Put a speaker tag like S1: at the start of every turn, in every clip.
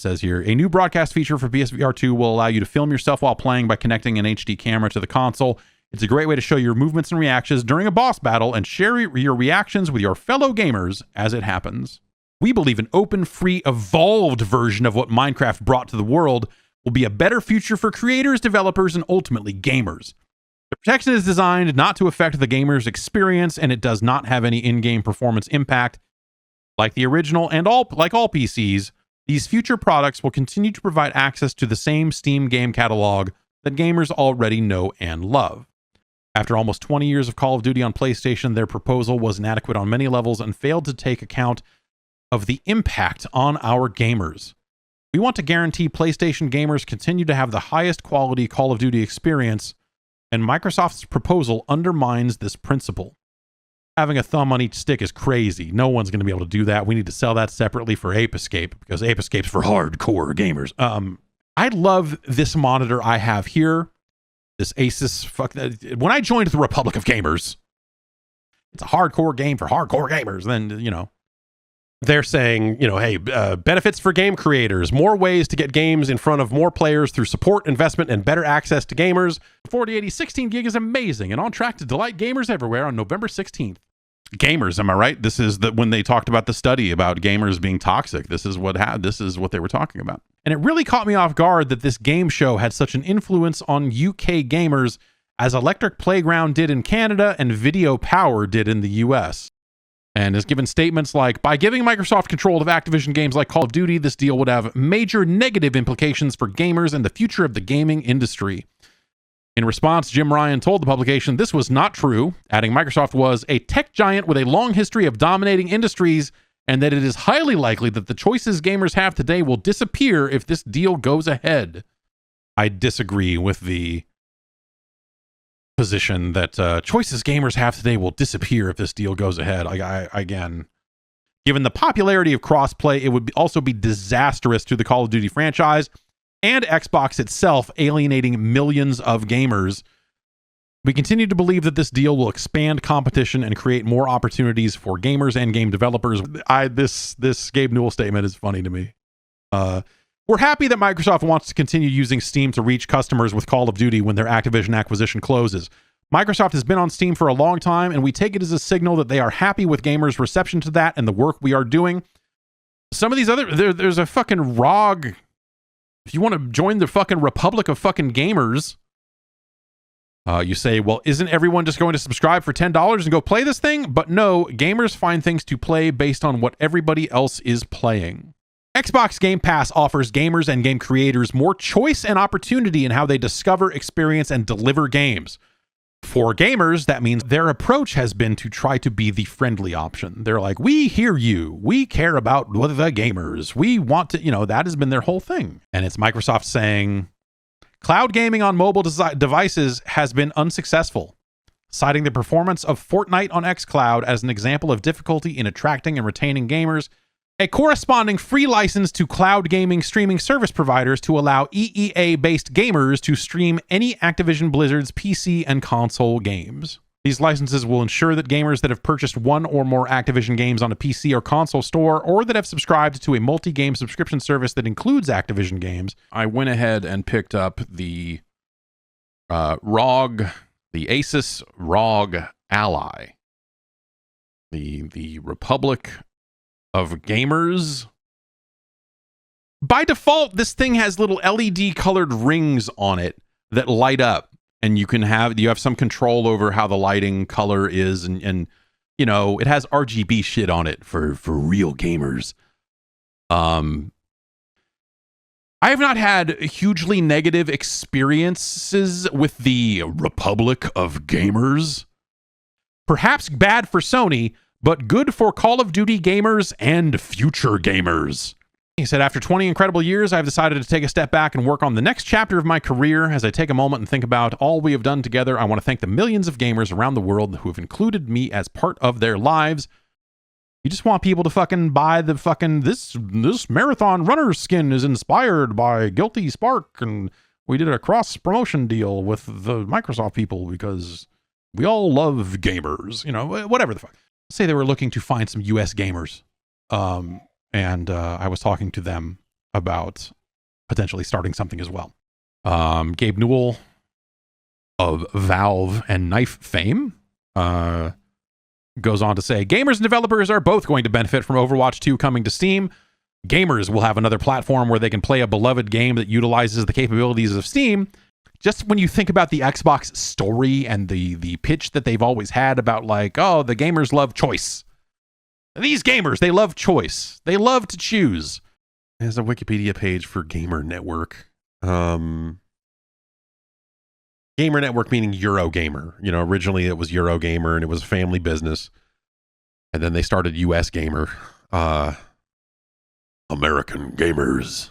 S1: says here, a new broadcast feature for PSVR 2 will allow you to film yourself while playing by connecting an HD camera to the console. It's a great way to show your movements and reactions during a boss battle and share your reactions with your fellow gamers as it happens. We believe an open, free, evolved version of what Minecraft brought to the world will be a better future for creators, developers, and ultimately gamers. The protection is designed not to affect the gamer's experience, and it does not have any in-game performance impact. Like the original and like all PCs, these future products will continue to provide access to the same Steam game catalog that gamers already know and love. After almost 20 years of Call of Duty on PlayStation, their proposal was inadequate on many levels and failed to take account of the impact on our gamers. We want to guarantee PlayStation gamers continue to have the highest quality Call of Duty experience, and Microsoft's proposal undermines this principle. Having a thumb on each stick is crazy. No one's going to be able to do that. We need to sell that separately for Ape Escape, because Ape Escape's for hardcore gamers. I love this monitor I have here. This Asus, when I joined the Republic of Gamers, it's a hardcore game for hardcore gamers. Then, you know,
S2: they're saying, you know, hey, benefits for game creators, more ways to get games in front of more players through support, investment, and better access to gamers.
S1: 4080 16 gig is amazing and on track to delight gamers everywhere on November 16th. Gamers, am I right? This is when they talked about the study about gamers being toxic. This is what they were talking about. And it really caught me off guard that this game show had such an influence on UK gamers as Electric Playground did in Canada and Video Power did in the US. And has given statements like, by giving Microsoft control of Activision games like Call of Duty, this deal would have major negative implications for gamers and the future of the gaming industry. In response, Jim Ryan told the publication this was not true, adding Microsoft was a tech giant with a long history of dominating industries, and that it is highly likely that the choices gamers have today will disappear if this deal goes ahead. I disagree with the position that choices gamers have today will disappear if this deal goes ahead. Again, given the popularity of crossplay, it would also be disastrous to the Call of Duty franchise and Xbox itself, alienating millions of gamers. We continue to believe that this deal will expand competition and create more opportunities for gamers and game developers. This Gabe Newell statement is funny to me. We're happy that Microsoft wants to continue using Steam to reach customers with Call of Duty when their Activision acquisition closes. Microsoft has been on Steam for a long time, and we take it as a signal that they are happy with gamers' reception to that and the work we are doing. Some of these other... There's a fucking ROG... If you want to join the fucking Republic of fucking Gamers, you say, well, isn't everyone just going to subscribe for $10 and go play this thing? But no, gamers find things to play based on what everybody else is playing. Xbox Game Pass offers gamers and game creators more choice and opportunity in how they discover, experience, and deliver games. For gamers, that means their approach has been to try to be the friendly option. They're like, we hear you. We care about the gamers. We want to, that has been their whole thing. And it's Microsoft saying, cloud gaming on mobile devices has been unsuccessful, citing the performance of Fortnite on xCloud as an example of difficulty in attracting and retaining gamers. A corresponding free license to cloud gaming streaming service providers to allow EEA-based gamers to stream any Activision Blizzard's PC and console games. These licenses will ensure that gamers that have purchased one or more Activision games on a PC or console store, or that have subscribed to a multi-game subscription service that includes Activision games. I went ahead and picked up the ROG, the Asus ROG Ally, the Republic of Gamers. By default, this thing has little LED colored rings on it that light up, and you have some control over how the lighting color is, and it has RGB shit on it for real gamers. I have not had hugely negative experiences with the Republic of Gamers. Perhaps bad for Sony, but good for Call of Duty gamers and future gamers. He said, after 20 incredible years, I've decided to take a step back and work on the next chapter of my career. As I take a moment and think about all we have done together, I want to thank the millions of gamers around the world who have included me as part of their lives. You just want people to fucking buy the fucking, this marathon runner skin is inspired by Guilty Spark, and we did a cross-promotion deal with the Microsoft people because we all love gamers, whatever the fuck. Say they were looking to find some US gamers, and I was talking to them about potentially starting something as well. Gabe Newell of Valve and Knife fame goes on to say, gamers and developers are both going to benefit from Overwatch 2 coming to Steam. Gamers will have another platform where they can play a beloved game that utilizes the capabilities of Steam. Just when you think about the Xbox story and the pitch that they've always had about like, oh, the gamers love choice. These gamers, they love choice. They love to choose. There's a Wikipedia page for Gamer Network. Gamer Network meaning Eurogamer. You know, originally it was Eurogamer and it was a family business. And then they started US Gamer. American Gamers.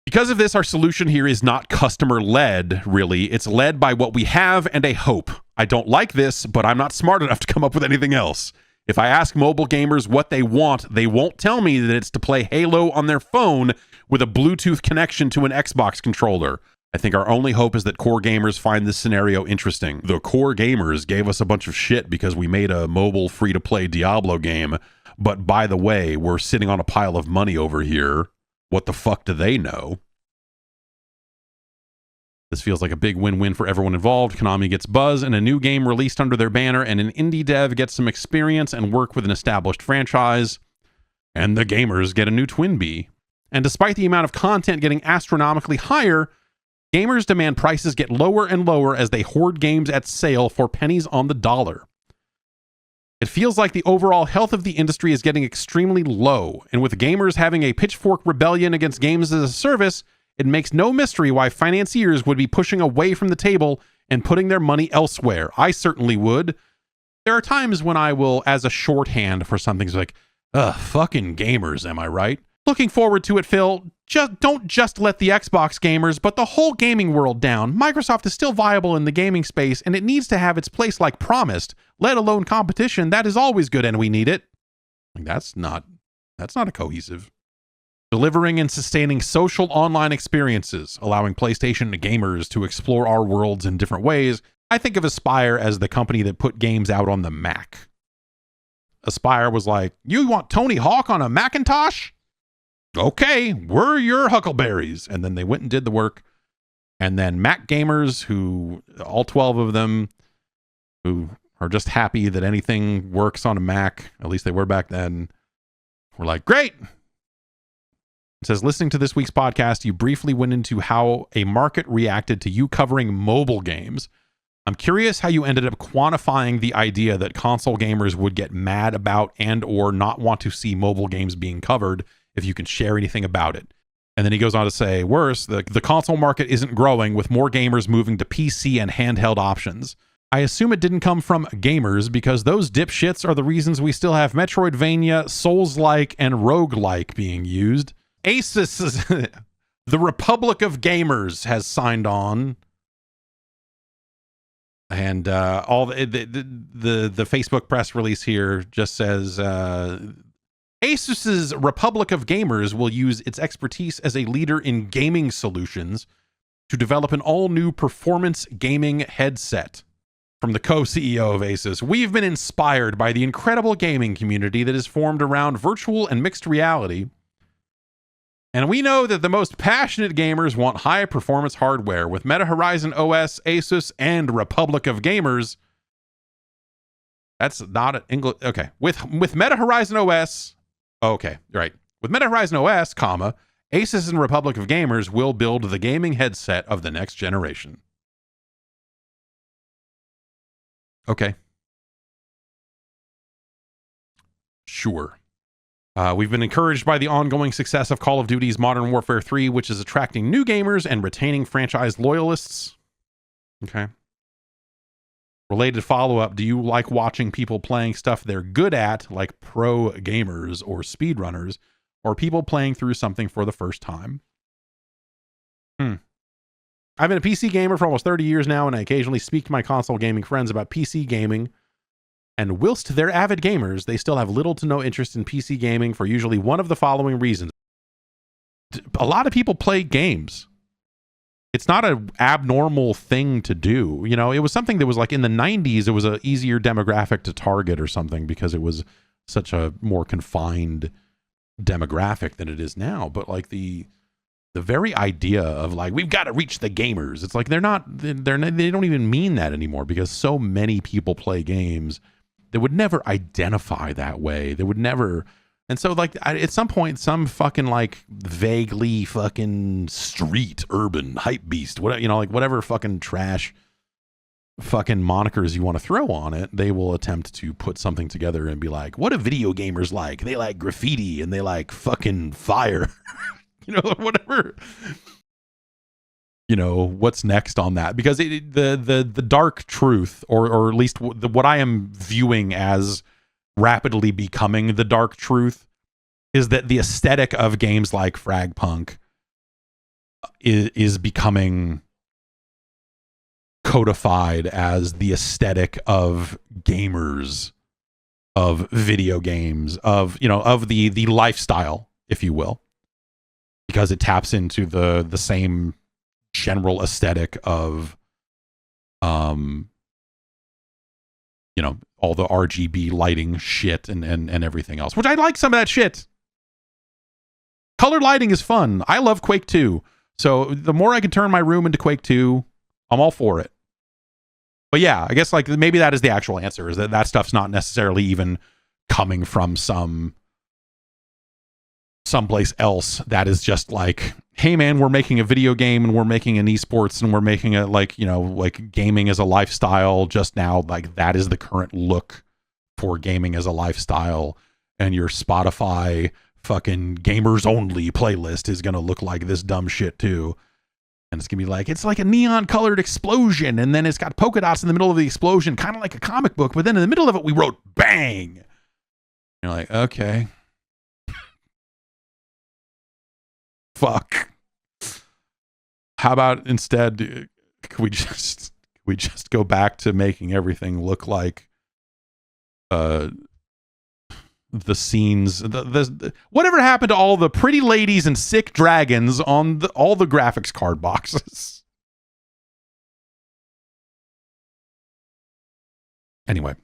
S1: Because of this, our solution here is not customer-led, really. It's led by what we have and a hope. I don't like this, but I'm not smart enough to come up with anything else. If I ask mobile gamers what they want, they won't tell me that it's to play Halo on their phone with a Bluetooth connection to an Xbox controller. I think our only hope is that core gamers find this scenario interesting. The core gamers gave us a bunch of shit because we made a mobile free-to-play Diablo game, but by the way, we're sitting on a pile of money over here. What the fuck do they know? This feels like a big win-win for everyone involved. Konami gets buzz and a new game released under their banner, and an indie dev gets some experience and work with an established franchise. And the gamers get a new Twin Bee. And despite the amount of content getting astronomically higher, gamers demand prices get lower and lower as they hoard games at sale for pennies on the dollar. It feels like the overall health of the industry is getting extremely low, and with gamers having a pitchfork rebellion against games as a service, it makes no mystery why financiers would be pushing away from the table and putting their money elsewhere. I certainly would. There are times when I will, as a shorthand for something, like, ugh, fucking gamers, am I right? Looking forward to it, Phil. Don't just let the Xbox gamers, but the whole gaming world down. Microsoft is still viable in the gaming space, and it needs to have its place like promised, let alone competition. That is always good, and we need it. That's not a cohesive. Delivering and sustaining social online experiences, allowing PlayStation gamers to explore our worlds in different ways. I think of Aspire as the company that put games out on the Mac. Aspire was like, you want Tony Hawk on a Macintosh? Okay, we're your huckleberries. And then they went and did the work. And then Mac gamers, who, all 12 of them, who are just happy that anything works on a Mac, at least they were back then, were like, great. It says, listening to this week's podcast, you briefly went into how a market reacted to you covering mobile games. I'm curious how you ended up quantifying the idea that console gamers would get mad about and or not want to see mobile games being covered, if you can share anything about it. And then he goes on to say, worse, the console market isn't growing, with more gamers moving to PC and handheld options. I assume it didn't come from gamers, because those dipshits are the reasons we still have Metroidvania, Souls-like, and roguelike being used. Asus, the Republic of Gamers, has signed on. And all the Facebook press release here just says, Asus's Republic of Gamers will use its expertise as a leader in gaming solutions to develop an all-new performance gaming headset. From the co-CEO of Asus, we've been inspired by the incredible gaming community that is formed around virtual and mixed reality. And we know that the most passionate gamers want high-performance hardware. With Meta Horizon OS, Asus, and Republic of Gamers, that's not an English. Okay, with Meta Horizon OS, okay, right. With Meta Horizon OS, comma, Asus and Republic of Gamers will build the gaming headset of the next generation. Okay. Sure. We've been encouraged by the ongoing success of Call of Duty's Modern Warfare 3, which is attracting new gamers and retaining franchise loyalists. Okay. Related follow-up, do you like watching people playing stuff they're good at, like pro gamers or speedrunners, or people playing through something for the first time? I've been a PC gamer for almost 30 years now, and I occasionally speak to my console gaming friends about PC gaming. And whilst they're avid gamers, they still have little to no interest in PC gaming for usually one of the following reasons. A lot of people play games. It's not an abnormal thing to do. You know, it was something that was like in the 90s, it was an easier demographic to target or something because it was such a more confined demographic than it is now. But like the very idea of like, we've got to reach the gamers, it's like they don't even mean that anymore, because so many people play games that would never identify that way. They would never. And so like at some point, some fucking like vaguely fucking street urban hype beast, whatever, you know, like whatever fucking trash fucking monikers you want to throw on it, they will attempt to put something together and be like, what do video gamers like? They like graffiti and they like fucking fire. You know, whatever, you know, what's next on that? Because the dark truth, or at least what I am viewing as rapidly becoming the dark truth, is that the aesthetic of games like Fragpunk is becoming codified as the aesthetic of gamers, of video games, of, you know, of the lifestyle, if you will. Because it taps into the same general aesthetic of, you know, all the RGB lighting shit and everything else, which I like some of that shit. Colored lighting is fun. I love Quake 2. So the more I can turn my room into Quake 2, I'm all for it. But yeah, I guess like maybe that is the actual answer, is that stuff's not necessarily even coming from someplace else. That is just like, hey man, we're making a video game and we're making an esports and we're making it like, you know, like gaming as a lifestyle just now. Like that is the current look for gaming as a lifestyle. And your Spotify fucking gamers only playlist is going to look like this dumb shit too. And it's going to be like, it's like a neon colored explosion. And then it's got polka dots in the middle of the explosion, kind of like a comic book. But then in the middle of it, we wrote bang. You're like, okay. Fuck. How about instead, could we just go back to making everything look like the scenes, the whatever happened to all the pretty ladies and sick dragons on all the graphics card boxes? Anyway,